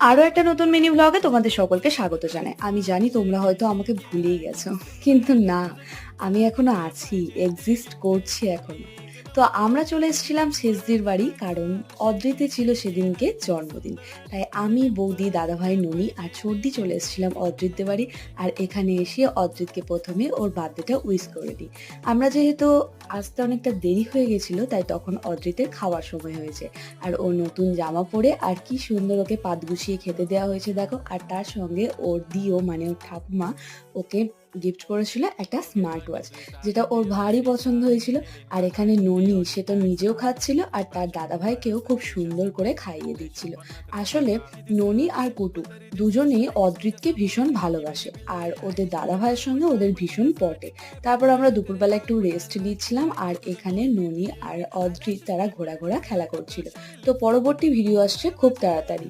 আরো একটা নতুন মিনি ভ্লগে তোমাদের সকলকে স্বাগত জানাই। আমি জানি তোমরা হয়তো আমাকে ভুলেই গেছো। কিন্তু না, আমি এখনো আছি, এক্সিস্ট করছি এখনো। তো আমরা চলে এসেছিলাম সেজদির বাড়ি, কারণ অদ্রিতে ছিল সেদিনকে জন্মদিন। তাই আমি, বৌদি, দাদাভাই, ননি আর সর্দি চলে এসেছিলাম অদ্রিতদের বাড়ি। আর এখানে এসে অদ্রিতকে প্রথমে ওর বার্থডেটা উইশ করে দিই। আমরা যেহেতু আসতে অনেকটা দেরি হয়ে গেছিল, তাই তখন অদ্রিতের খাওয়ার সময় হয়েছে। আর ও নতুন জামা পরে আর কি সুন্দর ওকে পাত গুছিয়ে খেতে দেওয়া হয়েছে দেখো। আর তার সঙ্গে ওর দিও মানে ওর ঠাকুমা ওকে গিফট করেছিল একটা স্মার্ট ওয়াচ, যেটা ওর ভারী পছন্দ হয়েছিল। আর এখানে ননি সে তো নিজেও খাচ্ছিল আর তার দাদাভাইকেও খুব সুন্দর করে খাইয়ে দিচ্ছিল। আসলে ননি আর কুটু দুজনেই অদ্রিতকে ভীষণ ভালোবাসে, আর ওদের দাদাভাইয়ের সঙ্গে ওদের ভীষণ পটে। তারপর আমরা দুপুরবেলা একটু রেস্ট নিচ্ছিলাম, আর এখানে ননি আর অদ্রিত তারা ঘোরা খেলা করছিল। তো পরবর্তী ভিডিও আসছে খুব তাড়াতাড়ি।